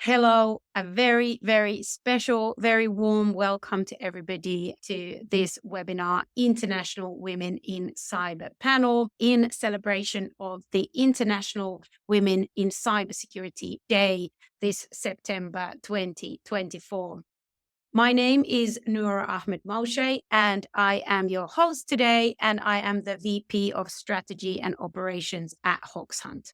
Hello, a very, very special, very warm welcome to everybody to this webinar, International Women in Cyber panel, in celebration of the International Women in Cybersecurity Day this September 2024. My name is Noura Ahmed Moshe, and I am your host today, and I am the VP of Strategy and Operations at Hoxhunt.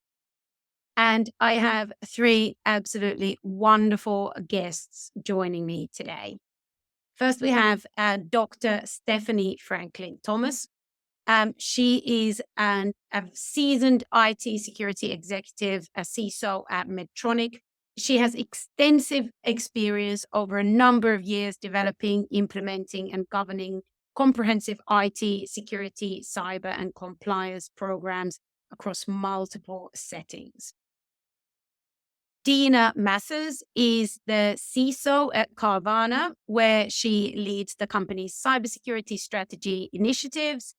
And I have three absolutely wonderful guests joining me today. First, we have Dr. Stephanie Franklin Thomas. She is a seasoned IT security executive, a CISO at Medtronic. She has extensive experience over a number of years developing, implementing, and governing comprehensive IT security, cyber, and compliance programs across multiple settings. Dina Massers is the CISO at Carvana, where she leads the company's cybersecurity strategy initiatives.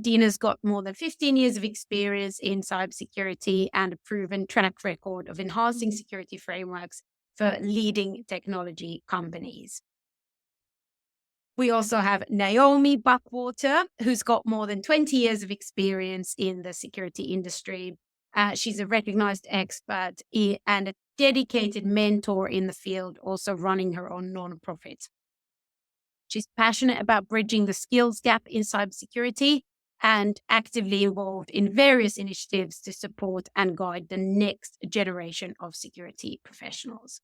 Dina's got more than 15 years of experience in cybersecurity and a proven track record of enhancing security frameworks for leading technology companies. We also have Naomi Buckwater, who's got more than 20 years of experience in the security industry. She's a recognized expert and a dedicated mentor in the field, also running her own nonprofit. She's passionate about bridging the skills gap in cybersecurity and actively involved in various initiatives to support and guide the next generation of security professionals.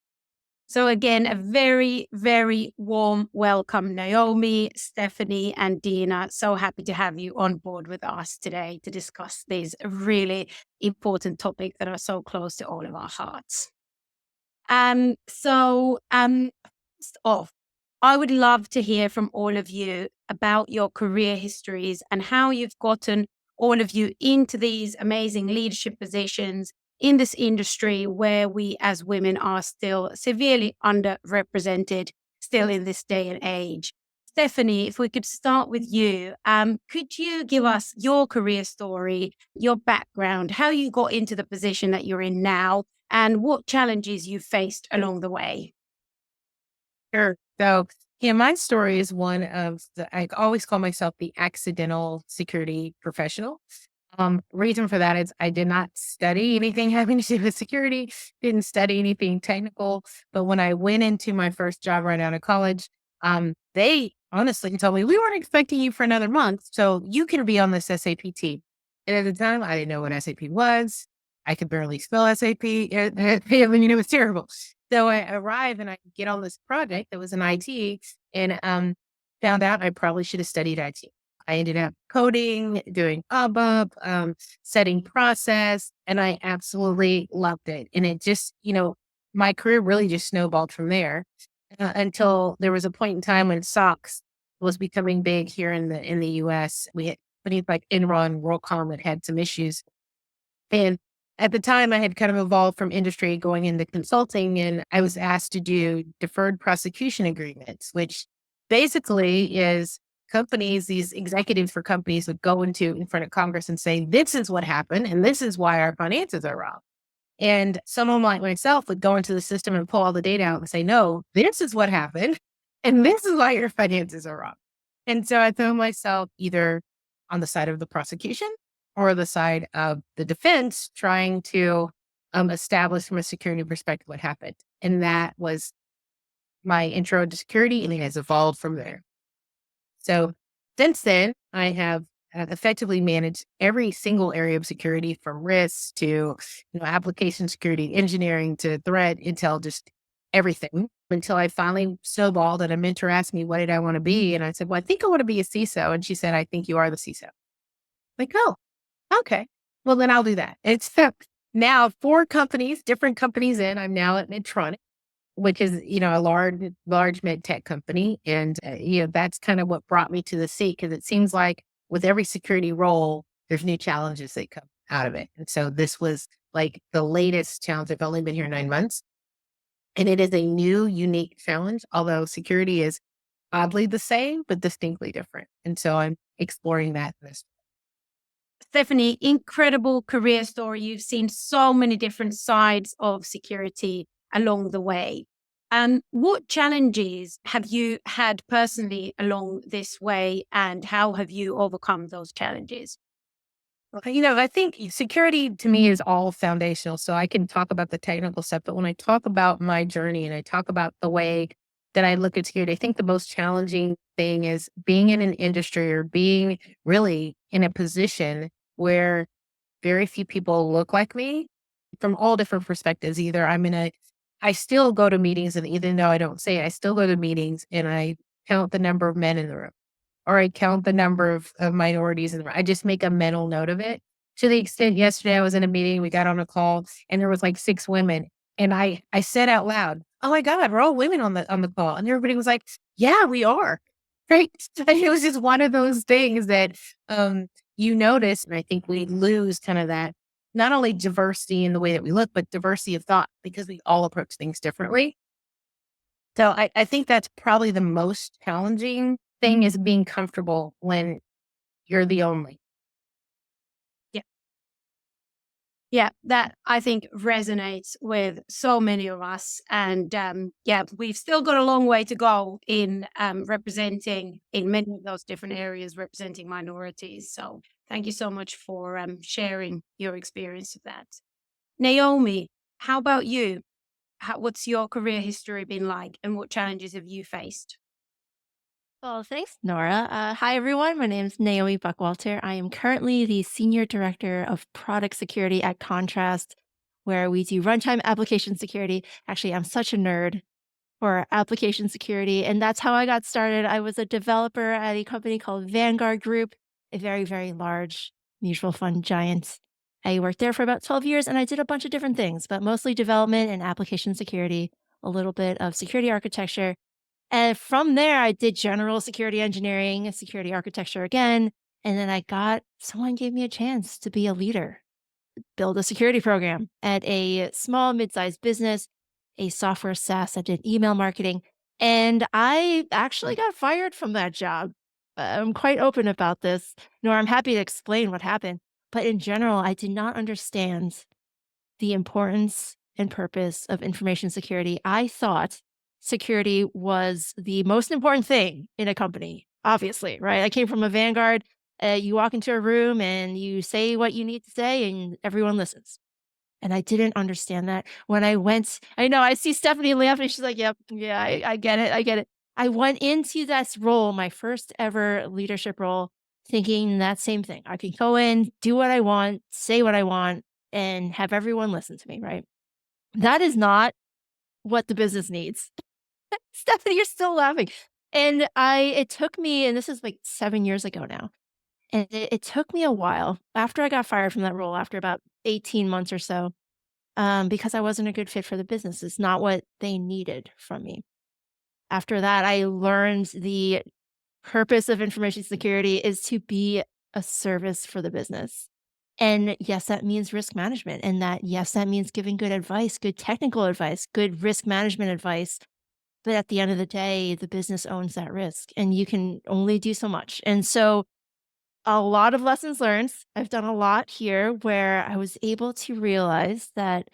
So again, a very, very warm welcome, Naomi, Stephanie, and Dina. So happy to have you on board with us today to discuss these really important topics that are so close to all of our hearts. First off, I would love to hear from all of you about your career histories and how you've gotten all of you into these amazing leadership positions in this industry where we as women are still severely underrepresented still in this day and age. Stephanie, if we could start with you, could you give us your career story, your background, how you got into the position that you're in now, and what challenges you faced along the way? Sure. So, yeah, my story is one of I always call myself the accidental security professional. Reason for that is I did not study anything having to do with security, didn't study anything technical. But when I went into my first job right out of college, they honestly told me, we weren't expecting you for another month. So you can be on this SAP team. And at the time, I didn't know what SAP was. I could barely spell SAP. I mean, it was terrible. So I arrive and I get on this project that was in IT and found out I probably should have studied IT. I ended up coding, doing ABAP, setting process, and I absolutely loved it. And it just, my career really just snowballed from there until there was a point in time when SOX was becoming big here in the US. We had companies like Enron, WorldCom that had some issues. And at the time, I had kind of evolved from industry going into consulting, and I was asked to do deferred prosecution agreements, which basically is companies, these executives for companies would go in front of Congress and say, this is what happened, and this is why our finances are wrong. And someone like myself would go into the system and pull all the data out and say, no, this is what happened, and this is why your finances are wrong. And so I found myself either on the side of the prosecution or the side of the defense trying to establish from a security perspective what happened. And that was my intro to security, and it has evolved from there. So since then, I have effectively managed every single area of security from risks to application security, engineering to threat, intel, just everything until I finally snowballed and a mentor asked me, what did I want to be? And I said, well, I think I want to be a CISO. And she said, I think you are the CISO. Like, oh, okay. Well, then I'll do that. It's now four companies, different companies in. I'm now at Medtronic, which is, a large med tech company. And, that's kind of what brought me to the seat because it seems like with every security role, there's new challenges that come out of it. And so this was like the latest challenge. I've only been here 9 months and it is a new, unique challenge, although security is oddly the same, but distinctly different. And so I'm exploring that in this. Stephanie, incredible career story. You've seen so many different sides of security. along the way. What challenges have you had personally along this way, and how have you overcome those challenges? I think security to me is all foundational. So I can talk about the technical stuff, but when I talk about my journey and I talk about the way that I look at security, I think the most challenging thing is being in an industry or being really in a position where very few people look like me from all different perspectives. I still go to meetings, and even though I don't say it, I still go to meetings and I count the number of men in the room or I count the number of minorities in the room. I just make a mental note of it to the extent yesterday I was in a meeting, we got on a call and there was like 6 women. And I said out loud, "Oh my God, we're all women on the call." And everybody was like, "Yeah, we are." Right. And it was just one of those things that you notice. And I think we lose kind of that not only diversity in the way that we look, but diversity of thought because we all approach things differently. So I think that's probably the most challenging thing is being comfortable when you're the only. Yeah, that I think resonates with so many of us. And yeah, we've still got a long way to go in representing in many of those different areas, representing minorities. So thank you so much for sharing your experience of that. Naomi, how about you? What's your career history been like, and what challenges have you faced? Well, thanks, Nora. Hi, everyone. My name is Naomi Buckwalter. I am currently the Senior Director of Product Security at Contrast, where we do runtime application security. Actually, I'm such a nerd for application security, and that's how I got started. I was a developer at a company called Vanguard Group, a very, very large mutual fund giant. I worked there for about 12 years, and I did a bunch of different things, but mostly development and application security, a little bit of security architecture, and from there, I did general security engineering, security architecture again. And then someone gave me a chance to be a leader, build a security program at a small, mid-sized business, a software SaaS that did email marketing. And I actually got fired from that job. I'm quite open about this, nor I'm happy to explain what happened. But in general, I did not understand the importance and purpose of information security. I thought security was the most important thing in a company, obviously, right? I came from a Vanguard. You walk into a room and you say what you need to say, and everyone listens. And I didn't understand that when I went. I know I see Stephanie laughing. She's like, "Yep, yeah, I get it. I get it." I went into this role, my first ever leadership role, thinking that same thing. I can go in, do what I want, say what I want, and have everyone listen to me, right? That is not what the business needs. Stephanie, you're still laughing. It took me, and this is like 7 years ago now, and it took me a while after I got fired from that role, after about 18 months or so, because I wasn't a good fit for the business. It's not what they needed from me. After that, I learned the purpose of information security is to be a service for the business. And yes, that means risk management. And yes, that means giving good advice, good technical advice, good risk management advice. But at the end of the day, the business owns that risk and you can only do so much. And so a lot of lessons learned. I've done a lot here where I was able to realize that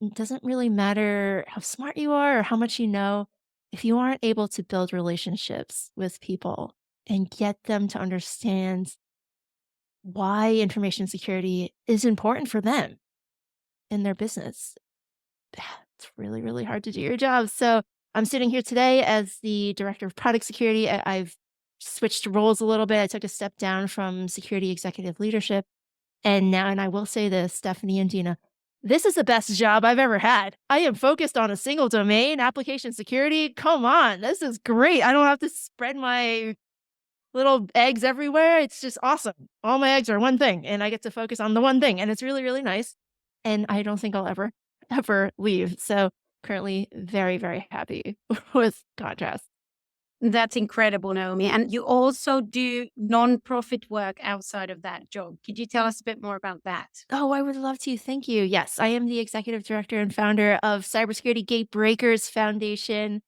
it doesn't really matter how smart you are or how much you know. If you aren't able to build relationships with people and get them to understand why information security is important for them in their business, it's really, really hard to do your job. So I'm sitting here today as the director of product security. I've switched roles a little bit. I took a step down from security executive leadership. And I will say this, Stephanie and Dina, this is the best job I've ever had. I am focused on a single domain, application security. Come on, this is great. I don't have to spread my little eggs everywhere. It's just awesome. All my eggs are one thing, and I get to focus on the one thing, and it's really, really nice. And I don't think I'll ever, ever leave. So currently very, very happy with Contrast. That's incredible, Naomi. And you also do non-profit work outside of that job. Could you tell us a bit more about that? Oh, I would love to. Thank you. Yes, I am the executive director and founder of Cybersecurity Gate Breakers Foundation.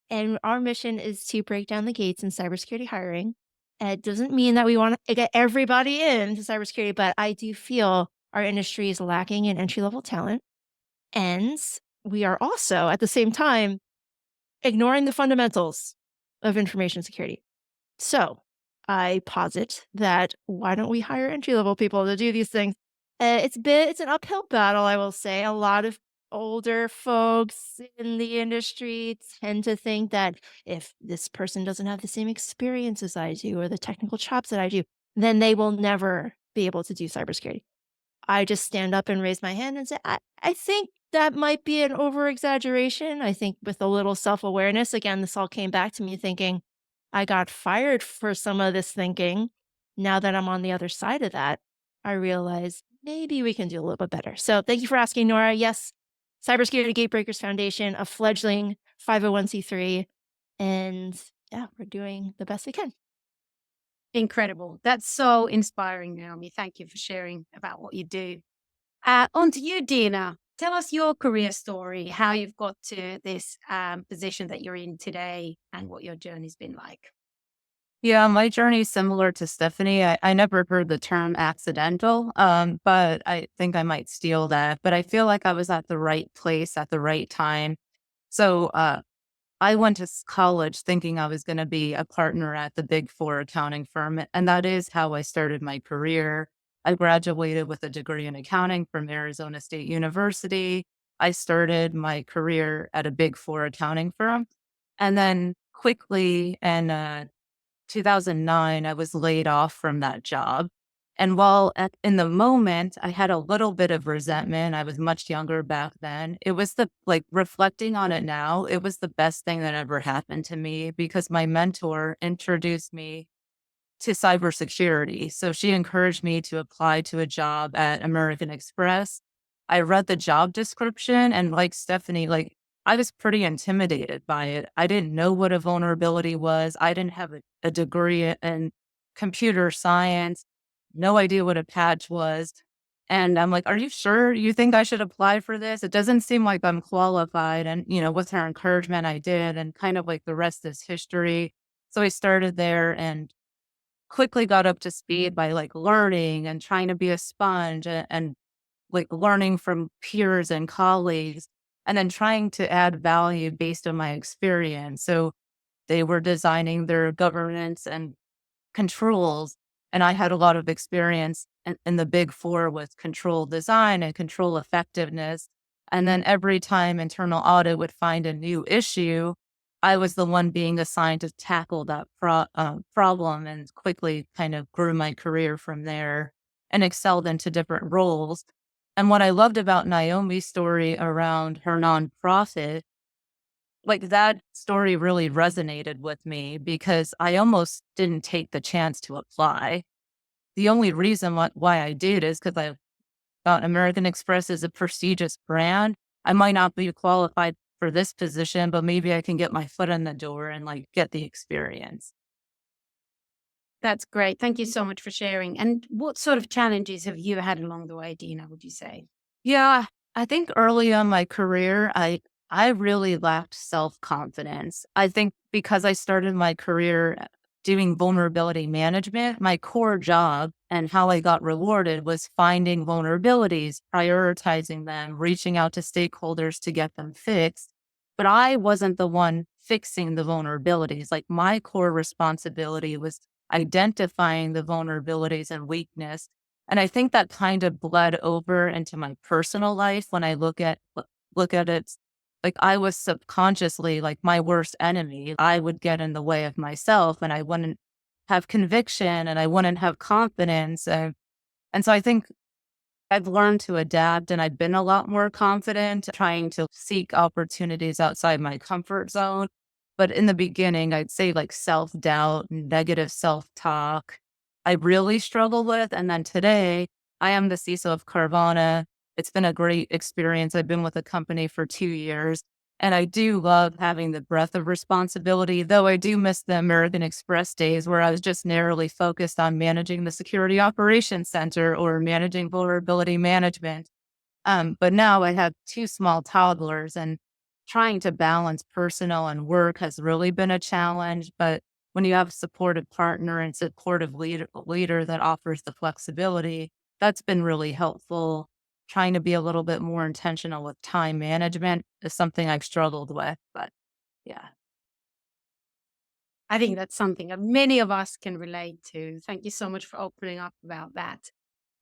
And our mission is to break down the gates in cybersecurity hiring. It doesn't mean that we want to get everybody into cybersecurity, but I do feel our industry is lacking in entry level talent. And we are also at the same time ignoring the fundamentals of information security. So I posit that why don't we hire entry level people to do these things? It's an uphill battle, I will say. A lot of older folks in the industry tend to think that if this person doesn't have the same experience as I do or the technical chops that I do, then they will never be able to do cybersecurity. I just stand up and raise my hand and say, I think that might be an over exaggeration. I think with a little self awareness, again, this all came back to me thinking I got fired for some of this thinking. Now that I'm on the other side of that, I realize maybe we can do a little bit better. So thank you for asking, Nora. Yes, Cybersecurity Gatebreakers Foundation, a fledgling 501c3. And yeah, we're doing the best we can. Incredible. That's so inspiring, Naomi. Thank you for sharing about what you do. On to you, Dina. Tell us your career story, how you've got to this position that you're in today, and what your journey's been like. Yeah, my journey is similar to Stephanie. I never heard the term accidental, but I think I might steal that. But I feel like I was at the right place at the right time. So I went to college thinking I was going to be a partner at the Big Four accounting firm, and that is how I started my career. I graduated with a degree in accounting from Arizona State University. I started my career at a Big Four accounting firm, and then quickly in 2009, I was laid off from that job. And while in the moment, I had a little bit of resentment. I was much younger back then. It was reflecting on it now, it was the best thing that ever happened to me because my mentor introduced me to cybersecurity. So she encouraged me to apply to a job at American Express. I read the job description and like Stephanie, I was pretty intimidated by it. I didn't know what a vulnerability was. I didn't have a degree in computer science, no idea what a patch was. And I'm like, are you sure you think I should apply for this? It doesn't seem like I'm qualified. And, with her encouragement, I did. And kind of like the rest is history. So I started there and quickly got up to speed by learning and trying to be a sponge and learning from peers and colleagues and then trying to add value based on my experience. So they were designing their governance and controls. And I had a lot of experience in the Big Four with control design and control effectiveness. And then every time internal audit would find a new issue, I was the one being assigned to tackle that problem and quickly kind of grew my career from there and excelled into different roles. And what I loved about Naomi's story around her nonprofit, that story really resonated with me because I almost didn't take the chance to apply. The only reason why I did is because I thought American Express is a prestigious brand. I might not be qualified for this position, but maybe I can get my foot in the door and get the experience. That's great. Thank you so much for sharing. And what sort of challenges have you had along the way, Dina, would you say? Yeah, I think early on my career, I really lacked self-confidence. I think because I started my career doing vulnerability management, my core job and how I got rewarded was finding vulnerabilities, prioritizing them, reaching out to stakeholders to get them fixed. But I wasn't the one fixing the vulnerabilities. My core responsibility was identifying the vulnerabilities and weakness. And I think that kind of bled over into my personal life when I look at it. I was subconsciously my worst enemy. I would get in the way of myself and I wouldn't have conviction and I wouldn't have confidence. And so I think I've learned to adapt and I've been a lot more confident trying to seek opportunities outside my comfort zone. But in the beginning, I'd say self-doubt, negative self-talk, I really struggle with. And then today, I am the CISO of Carvana. It's been a great experience. I've been with the company for 2 years. And I do love having the breadth of responsibility, though I do miss the American Express days where I was just narrowly focused on managing the security operations center or managing vulnerability management. But now I have two small toddlers and trying to balance personal and work has really been a challenge. But when you have a supportive partner and supportive leader that offers the flexibility, that's been really helpful. trying to be a little bit more intentional with time management is something I've struggled with. But yeah. I think that's something that many of us can relate to. Thank you so much for opening up about that.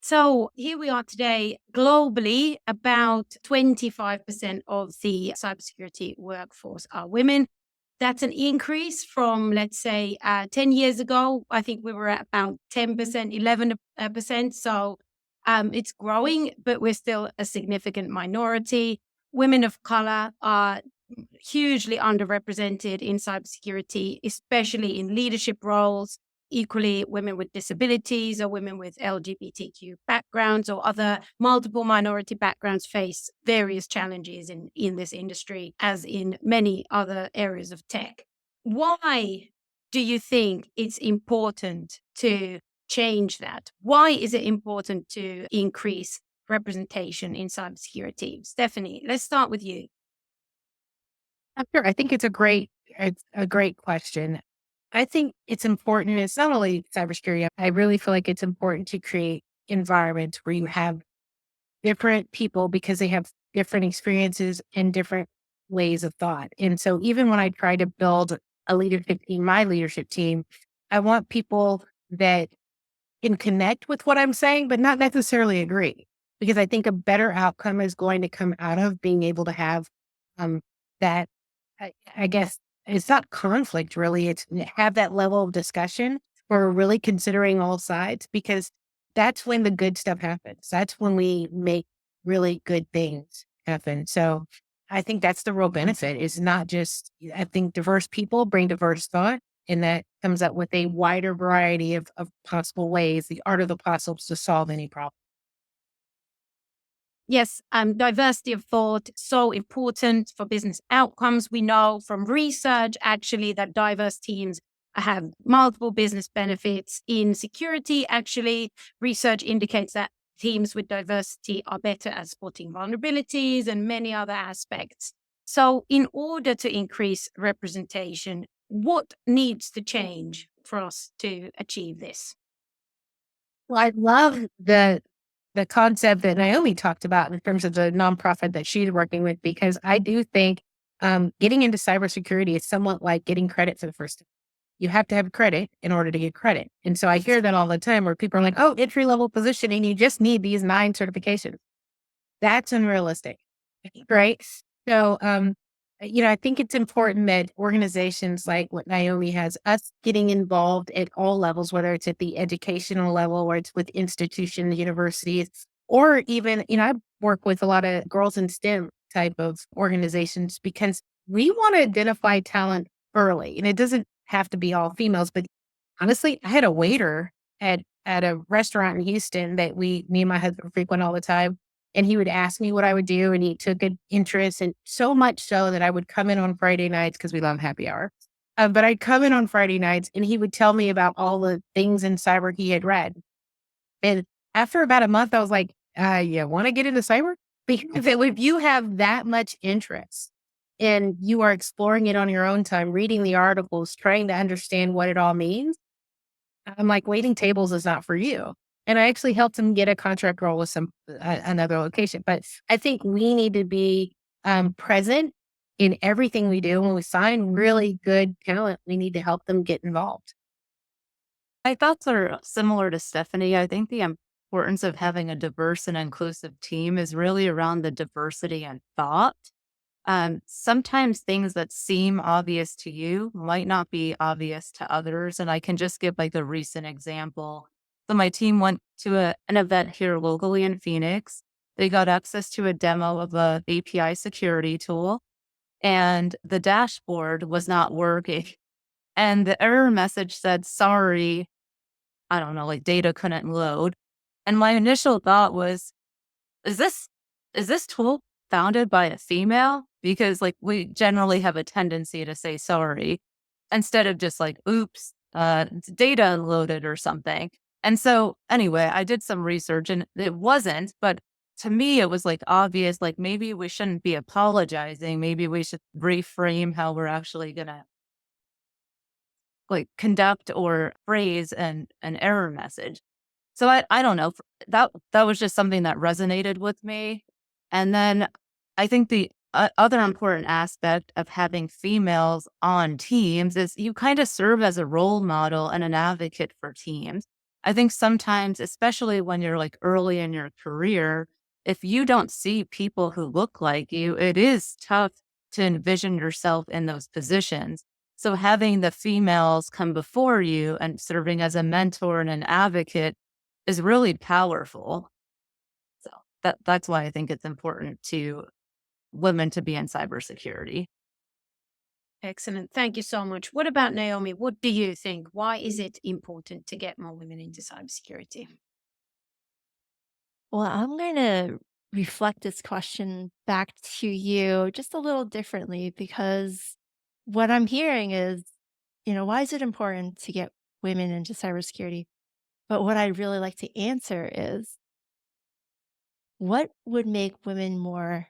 So here we are today. Globally, about 25% of the cybersecurity workforce are women. That's an increase from, let's say, 10 years ago. I think we were at about 10%, 11%. So it's growing, but we're still a significant minority. Women of color are hugely underrepresented in cybersecurity, especially in leadership roles. Equally, women with disabilities or women with LGBTQ backgrounds or other multiple minority backgrounds face various challenges in this industry, as in many other areas of tech. Why do you think it's important to change that? Why is it important to increase representation in cybersecurity? Stephanie, let's start with you. Sure. I think it's a great question. I think it's important. It's not only cybersecurity. I really feel like it's important to create environments where you have different people because they have different experiences and different ways of thought. And so even when I try to build a leadership team, my leadership team, I want people that can connect with what I'm saying, but not necessarily agree. Because I think a better outcome is going to come out of being able to have um, that, I guess it's not conflict really, it's have that level of discussion where we're really considering all sides because that's when the good stuff happens. That's when we make really good things happen. So I think that's the real benefit is not just, I think diverse people bring diverse thought and that comes up with a wider variety of possible ways, the art of the possible to solve any problem. Yes, diversity of thought, so important for business outcomes. We know from research, actually, that diverse teams have multiple business benefits. In security, actually, research indicates that teams with diversity are better at spotting vulnerabilities and many other aspects. So, in order to increase representation, what needs to change for us to achieve this? Well, I love the concept that Naomi talked about in terms of the nonprofit that she's working with, because I do think getting into cybersecurity is somewhat like getting credit for the first time. You have to have credit in order to get credit. And so I hear that all the time where people are like, oh, entry level position, and you just need these 9 certifications. That's unrealistic, right? So, I think it's important that organizations like what Naomi has, us getting involved at all levels, whether it's at the educational level or it's with institutions, universities, or even, I work with a lot of girls in STEM type of organizations because we want to identify talent early. And it doesn't have to be all females, but honestly, I had a waiter at a restaurant in Houston that me and my husband frequent all the time. And he would ask me what I would do, and he took an interest, and so much so that I would come in on Friday nights because we love happy hour. But I'd come in on Friday nights, and he would tell me about all the things in cyber he had read. And after about a month, I was like, "You want to get into cyber?" Because if you have that much interest, and you are exploring it on your own time, reading the articles, trying to understand what it all means, I'm like, waiting tables is not for you. And I actually helped him get a contract role with another location. But I think we need to be present in everything we do. When we sign really good talent, we need to help them get involved. My thoughts are similar to Stephanie. I think the importance of having a diverse and inclusive team is really around the diversity and thought. Sometimes things that seem obvious to you might not be obvious to others. And I can just give like a recent example. So my team went to an event here locally in Phoenix. They got access to a demo of a API security tool, and the dashboard was not working. And the error message said, sorry, I don't know, like data couldn't load. And my initial thought was, is this tool founded by a female? Because like we generally have a tendency to say sorry instead of just like, oops, it's data unloaded or something. And so anyway, I did some research and it wasn't, but to me it was like obvious, like maybe we shouldn't be apologizing. Maybe we should reframe how we're actually gonna like conduct or phrase an error message. So I don't know. That was just something that resonated with me. And then I think the other important aspect of having females on teams is you kind of serve as a role model and an advocate for teams. I think sometimes, especially when you're like early in your career, if you don't see people who look like you, it is tough to envision yourself in those positions. So having the females come before you and serving as a mentor and an advocate is really powerful. So that's why I think it's important to women to be in cybersecurity. Excellent. Thank you so much. What about Naomi? What do you think? Why is it important to get more women into cybersecurity? Well, I'm going to reflect this question back to you just a little differently because what I'm hearing is, why is it important to get women into cybersecurity? But what I really like to answer is what would make women more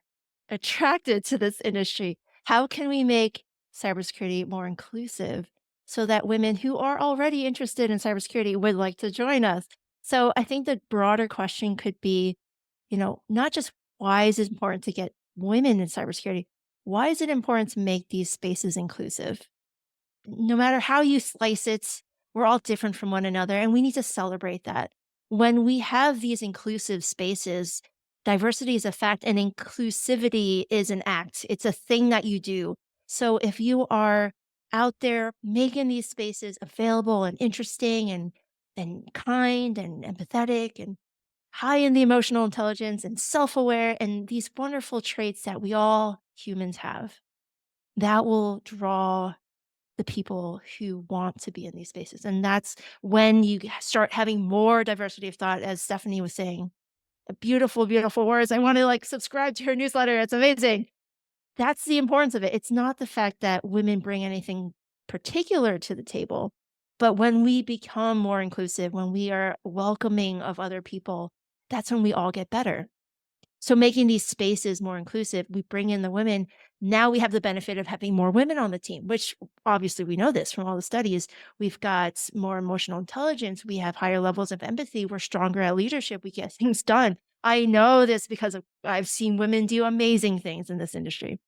attracted to this industry? How can we make cybersecurity more inclusive so that women who are already interested in cybersecurity would like to join us? So I think the broader question could be, not just why is it important to get women in cybersecurity? Why is it important to make these spaces inclusive? No matter how you slice it, we're all different from one another, and we need to celebrate that. When we have these inclusive spaces, diversity is a fact and inclusivity is an act. It's a thing that you do. So if you are out there making these spaces available and interesting and kind and empathetic and high in the emotional intelligence and self-aware and these wonderful traits that we all humans have, that will draw the people who want to be in these spaces. And that's when you start having more diversity of thought, as Stephanie was saying. Beautiful, beautiful words. I want to subscribe to her newsletter. It's amazing. That's the importance of it. It's not the fact that women bring anything particular to the table, but when we become more inclusive, when we are welcoming of other people, that's when we all get better. So making these spaces more inclusive, we bring in the women. Now we have the benefit of having more women on the team, which obviously we know this from all the studies. We've got more emotional intelligence. We have higher levels of empathy. We're stronger at leadership. We get things done. I know this because I've seen women do amazing things in this industry.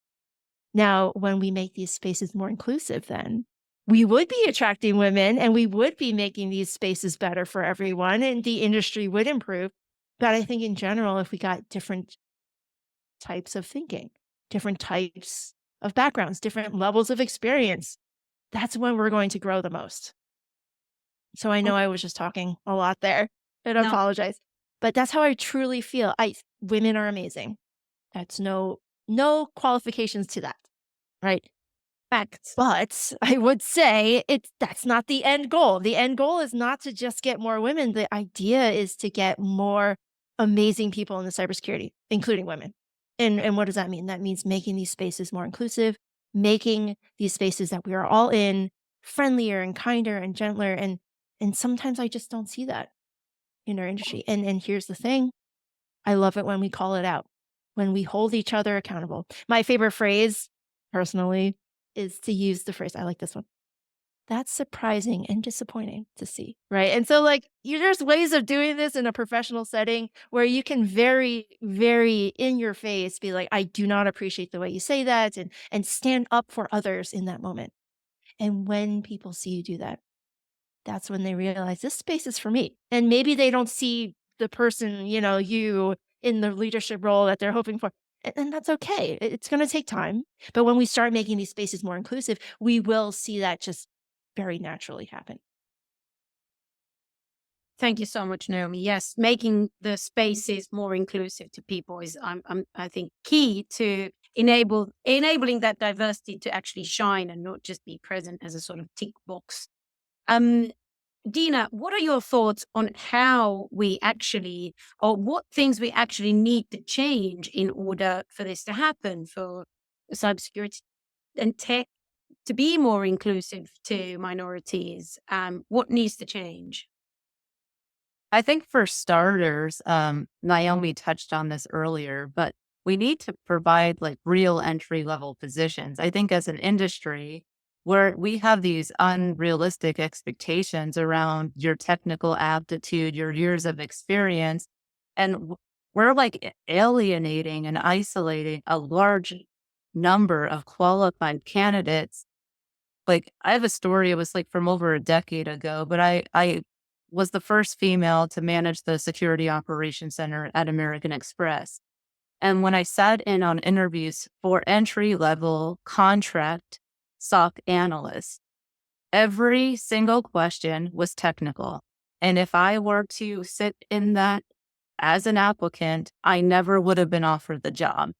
Now, when we make these spaces more inclusive, then we would be attracting women and we would be making these spaces better for everyone and the industry would improve. But I think in general, if we got different types of thinking, different types of backgrounds, different levels of experience, that's when we're going to grow the most. So I know I was just talking a lot there and I No, apologize, but that's how I truly feel. Women are amazing. That's no qualifications to that, right? facts. But I would say that's not the end goal. The end goal is not to just get more women. The idea is to get more amazing people in the cybersecurity, including women. And what does that mean? That means making these spaces more inclusive, making these spaces that we are all in friendlier and kinder and gentler. And sometimes I just don't see that in our industry. And here's the thing. I love it when we call it out, when we hold each other accountable. My favorite phrase, personally, is to use the phrase, I like this one. That's surprising and disappointing to see, right? And so, there's ways of doing this in a professional setting where you can very, very in your face be like, I do not appreciate the way you say that, and stand up for others in that moment. And when people see you do that, that's when they realize this space is for me. And maybe they don't see the person, you in the leadership role that they're hoping for. And that's okay. It's going to take time. But when we start making these spaces more inclusive, we will see that just very naturally happen. Thank you so much, Naomi. Yes, making the spaces more inclusive to people is, I think, key to enabling that diversity to actually shine and not just be present as a sort of tick box. Um, Dina, what are your thoughts on how we actually, or what things we actually need to change in order for this to happen, for cybersecurity and tech to be more inclusive to minorities? What needs to change? I think for starters, Naomi touched on this earlier, but we need to provide like real entry level positions. I think as an industry, where we have these unrealistic expectations around your technical aptitude, your years of experience. And we're like alienating and isolating a large number of qualified candidates. Like, I have a story, it was like from over a decade ago, but I was the first female to manage the security operations center at American Express. And when I sat in on interviews for entry level contract SOC analysts, every single question was technical. And if I were to sit in that as an applicant, I never would have been offered the job.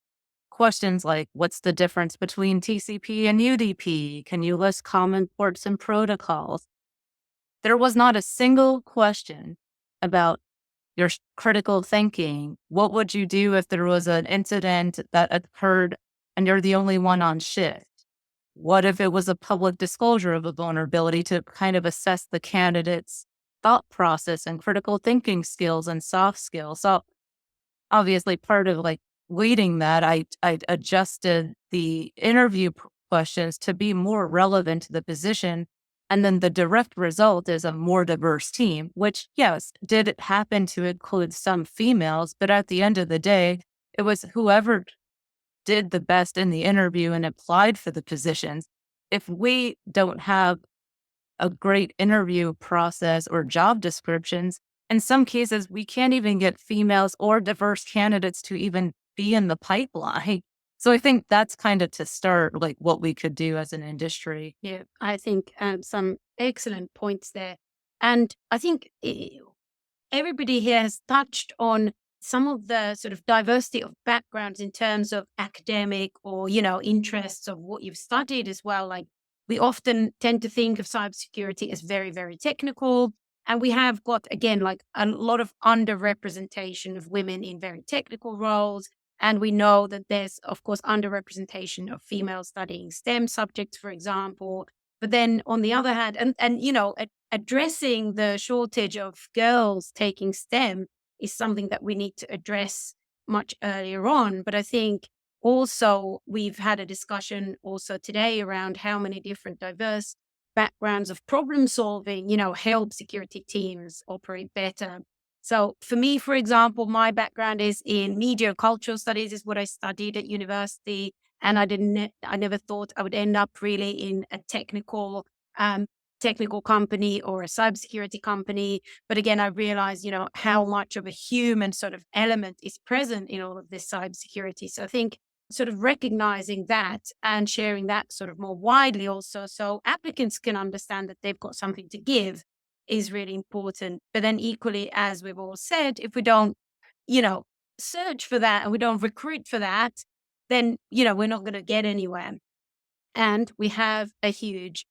Questions like, what's the difference between TCP and UDP? Can you list common ports and protocols? There was not a single question about your critical thinking. What would you do if there was an incident that occurred and you're the only one on shift? What if it was a public disclosure of a vulnerability to kind of assess the candidate's thought process and critical thinking skills and soft skills? So obviously part of like leading that, I adjusted the interview questions to be more relevant to the position. And then the direct result is a more diverse team, which, yes, did it happen to include some females, but at the end of the day, it was whoever did the best in the interview and applied for the positions. If we don't have a great interview process or job descriptions, in some cases, we can't even get females or diverse candidates to even be in the pipeline. So I think that's kind of to start like what we could do as an industry. Yeah, I think some excellent points there. And I think everybody here has touched on some of the sort of diversity of backgrounds in terms of academic or, interests of what you've studied as well. Like, we often tend to think of cybersecurity as very, very technical. And we have got, again, like a lot of underrepresentation of women in very technical roles. And we know that there's, of course, underrepresentation of females studying STEM subjects, for example. But then on the other hand, addressing the shortage of girls taking STEM is something that we need to address much earlier on. But I think also we've had a discussion also today around how many different diverse backgrounds of problem solving, help security teams operate better. So for me, for example, my background is in media and cultural studies is what I studied at university. And I never thought I would end up really in a um, technical company or a cybersecurity company. But again, I realized, how much of a human sort of element is present in all of this cybersecurity. So I think sort of recognizing that and sharing that sort of more widely also, so applicants can understand that they've got something to give, is really important. But then equally, as we've all said, if we don't, search for that and we don't recruit for that, then, we're not going to get anywhere. And we have a huge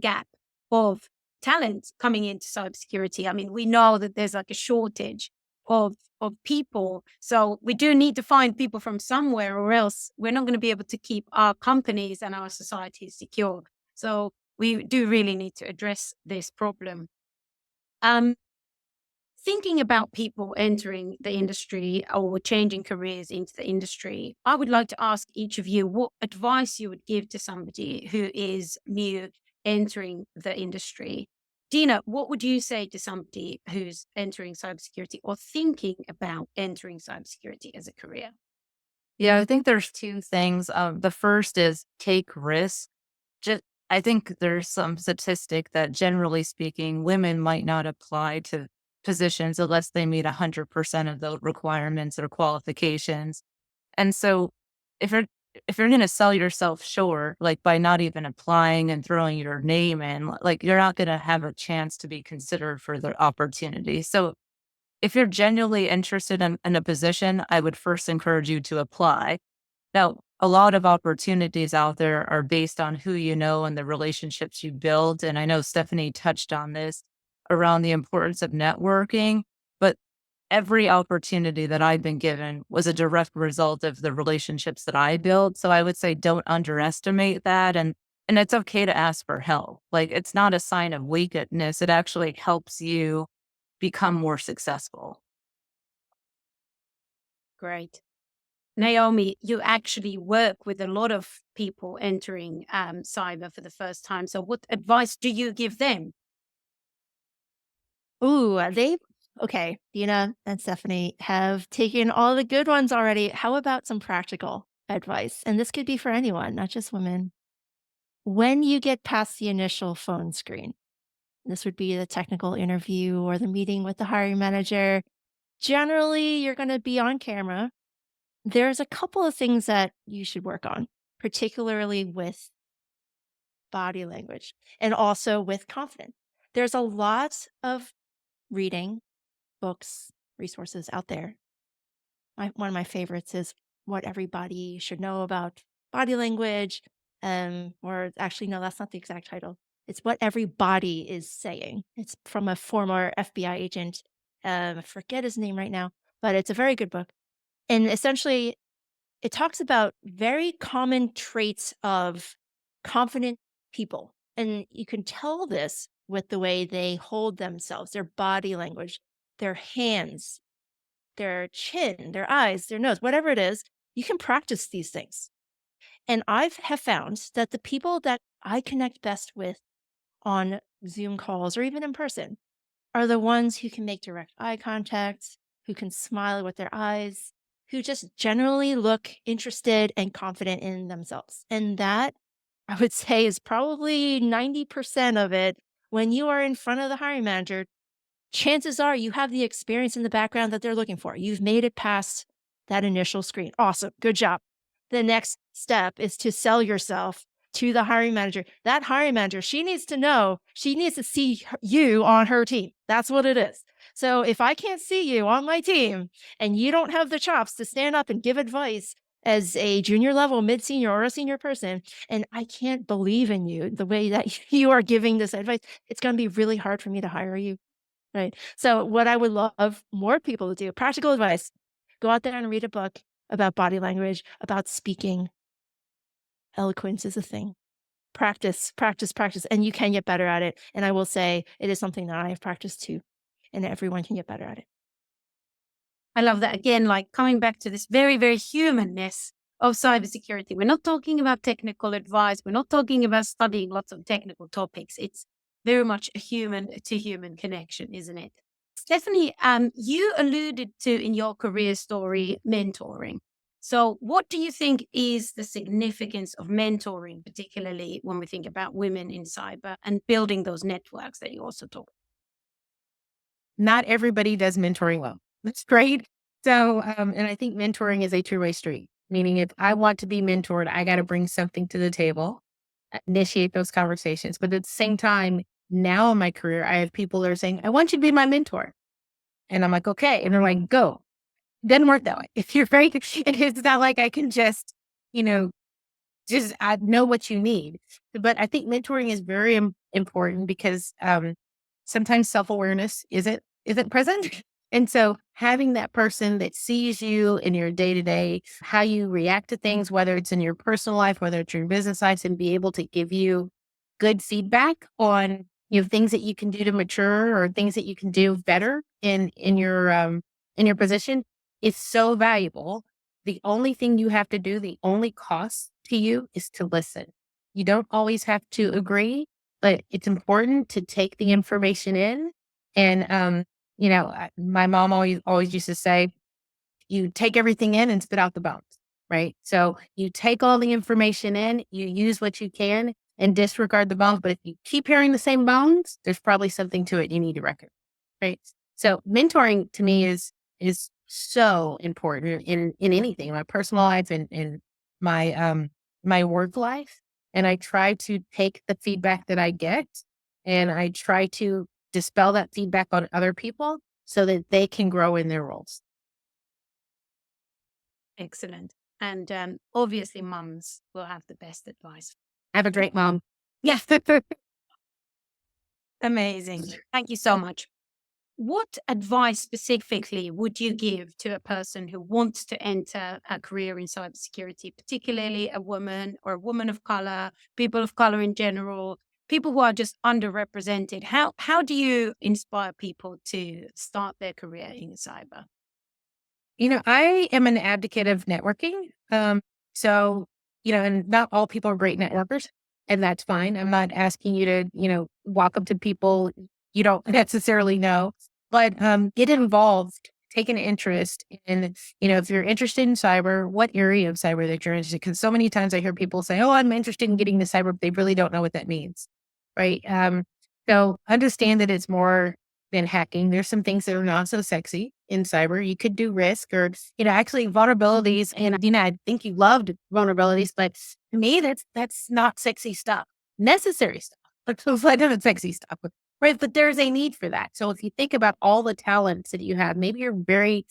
gap of talent coming into cybersecurity. I mean, we know that there's like a shortage of people. So we do need to find people from somewhere, or else we're not going to be able to keep our companies and our societies secure. So we do really need to address this problem. Thinking about people entering the industry or changing careers into the industry, I would like to ask each of you what advice you would give to somebody who is new entering the industry. Dina, what would you say to somebody who's entering cybersecurity or thinking about entering cybersecurity as a career? Yeah, I think there's two things. The first is take risks. Just, I think there's some statistic that generally speaking, women might not apply to positions unless they meet 100% of the requirements or qualifications. And so if you're if you're going to sell yourself short, like by not even applying and throwing your name in, like you're not going to have a chance to be considered for the opportunity. So if you're genuinely interested in a position, I would first encourage you to apply. Now, a lot of opportunities out there are based on who you know and the relationships you build. And I know Stephanie touched on this around the importance of networking, but every opportunity that I've been given was a direct result of the relationships that I built. So I would say don't underestimate that. And it's okay to ask for help. Like, it's not a sign of weakness. It actually helps you become more successful. Great. Naomi, you actually work with a lot of people entering cyber for the first time. So what advice do you give them? Ooh, okay, Dina and Stephanie have taken all the good ones already. How about some practical advice? And this could be for anyone, not just women. When you get past the initial phone screen, this would be the technical interview or the meeting with the hiring manager. Generally, you're going to be on camera. There's a couple of things that you should work on, particularly with body language and also with confidence. There's a lot of reading, books, resources out there. One of my favorites is What Everybody Should Know About Body Language. Or actually, no, that's not the exact title. It's What Everybody Is Saying. It's from a former FBI agent. I forget his name right now, but it's a very good book. And essentially, it talks about very common traits of confident people. And you can tell this with the way they hold themselves, their body language, their hands, their chin, their eyes, their nose, whatever it is. You can practice these things. And I have found that the people that I connect best with on Zoom calls or even in person are the ones who can make direct eye contact, who can smile with their eyes, who just generally look interested and confident in themselves. And that, I would say, is probably 90% of it. When you are in front of the hiring manager, chances are you have the experience in the background that they're looking for. You've made it past that initial screen. Awesome. Good job. The next step is to sell yourself to the hiring manager. That hiring manager, she needs to know, she needs to see you on her team. That's what it is. So if I can't see you on my team and you don't have the chops to stand up and give advice as a junior level, mid senior, or a senior person, and I can't believe in you the way that you are giving this advice, it's going to be really hard for me to hire you. Right. So what I would love more people to do, practical advice, go out there and read a book about body language, about speaking. Eloquence is a thing. Practice, practice, practice, and you can get better at it. And I will say it is something that I have practiced too, and everyone can get better at it. I love that. Again, like coming back to this very, very humanness of cybersecurity. We're not talking about technical advice. We're not talking about studying lots of technical topics. It's very much a human to human connection, isn't it? Stephanie, you alluded to in your career story mentoring. So, what do you think is the significance of mentoring, particularly when we think about women in cyber and building those networks that you also talked? Not everybody does mentoring well. That's great. So, and I think mentoring is a two-way street, meaning if I want to be mentored, I got to bring something to the table, initiate those conversations. But at the same time, now in my career, I have people that are saying, I want you to be my mentor. And I'm like, okay. And they're like, go. Doesn't work that way. If you're very, it's not like I can just, you know, just I know what you need. But I think mentoring is very important because sometimes self-awareness isn't present. And so having that person that sees you in your day-to-day, how you react to things, whether it's in your personal life, whether it's your business life, and be able to give you good feedback on things that you can do to mature or things that you can do better in your position is so valuable. The only thing you have to do, the only cost to you is to listen. You don't always have to agree, but it's important to take the information in. And, my mom always used to say, you take everything in and spit out the bones, right? So you take all the information in, you use what you can and disregard the bones. But if you keep hearing the same bones, there's probably something to it you need to record, right? So mentoring to me is so important in anything, in my personal life and in my work life. And I try to take the feedback that I get and I try to dispel that feedback on other people so that they can grow in their roles. Excellent. And obviously, mums will have the best advice. Have a great mom. Yes. Amazing. Thank you so much. What advice specifically would you give to a person who wants to enter a career in cybersecurity, particularly a woman or a woman of color, people of color in general, people who are just underrepresented? How do you inspire people to start their career in cyber? I am an advocate of networking. So, and not all people are great networkers, and that's fine. I'm not asking you to, walk up to people you don't necessarily know, but get involved, take an interest in, if you're interested in cyber, what area of cyber that you're interested in. Because so many times I hear people say, oh, I'm interested in getting into cyber, but they really don't know what that means. Right. So understand that it's more than hacking. There's some things that are not so sexy in cyber. You could do risk or, actually vulnerabilities. And, I think you loved vulnerabilities, but to me, that's not sexy stuff, necessary stuff. But so I not sexy stuff, right? But there's a need for that. So if you think about all the talents that you have, maybe you're very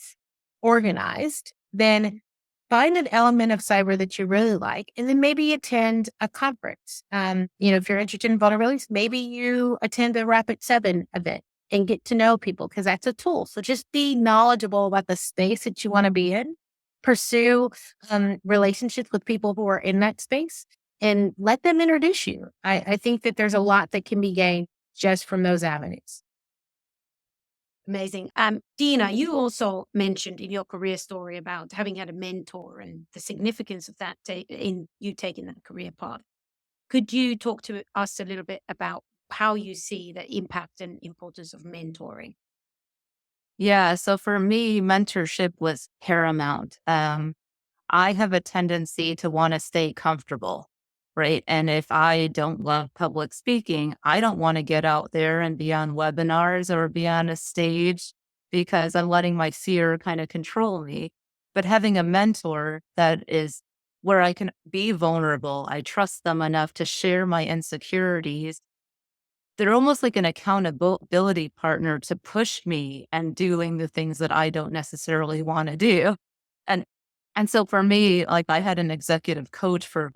organized, then find an element of cyber that you really like, and then maybe attend a conference. If you're interested in vulnerabilities, maybe you attend a Rapid7 event and get to know people because that's a tool. So just be knowledgeable about the space that you want to be in, pursue relationships with people who are in that space, and let them introduce you. I think that there's a lot that can be gained just from those avenues. Amazing. Dina, you also mentioned in your career story about having had a mentor and the significance of that in you taking that career path. Could you talk to us a little bit about how you see the impact and importance of mentoring? Yeah. So for me, mentorship was paramount. I have a tendency to want to stay comfortable, right? And if I don't love public speaking, I don't want to get out there and be on webinars or be on a stage because I'm letting my fear kind of control me. But having a mentor that is where I can be vulnerable, I trust them enough to share my insecurities. They're almost like an accountability partner to push me and doing the things that I don't necessarily want to do. And and so for me, like I had an executive coach for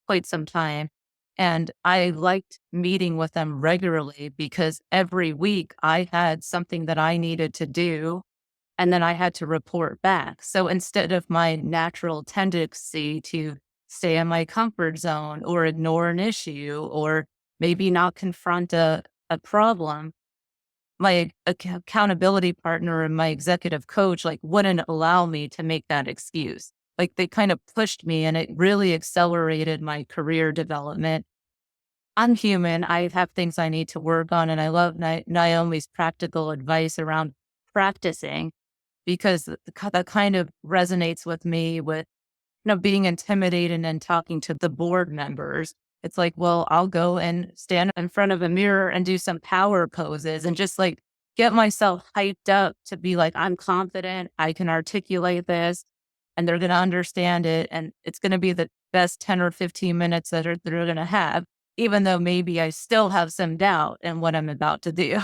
quite some time, and I liked meeting with them regularly because every week I had something that I needed to do, and then I had to report back. So instead of my natural tendency to stay in my comfort zone or ignore an issue or maybe not confront a problem, my accountability partner and my executive coach like wouldn't allow me to make that excuse. Like they kind of pushed me and it really accelerated my career development. I'm human. I have things I need to work on. And I love Naomi's practical advice around practicing because that kind of resonates with me with being intimidated and talking to the board members. It's like, well, I'll go and stand in front of a mirror and do some power poses and just like get myself hyped up to be like, I'm confident, I can articulate this, and they're going to understand it. And it's going to be the best 10 or 15 minutes they're going to have, even though maybe I still have some doubt in what I'm about to do.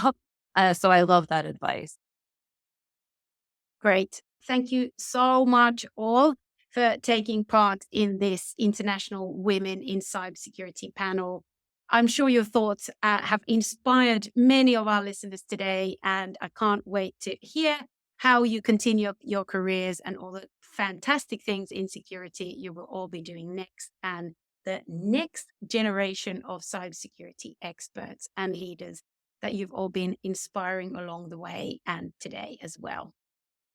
So I love that advice. Great. Thank you so much, all, for taking part in this International Women in Cybersecurity panel. I'm sure your thoughts have inspired many of our listeners today, and I can't wait to hear how you continue your careers and all the fantastic things in security you will all be doing next, and the next generation of cybersecurity experts and leaders that you've all been inspiring along the way and today as well.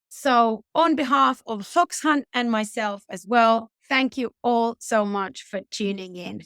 So, on behalf of Hoxhunt and myself as well, thank you all so much for tuning in.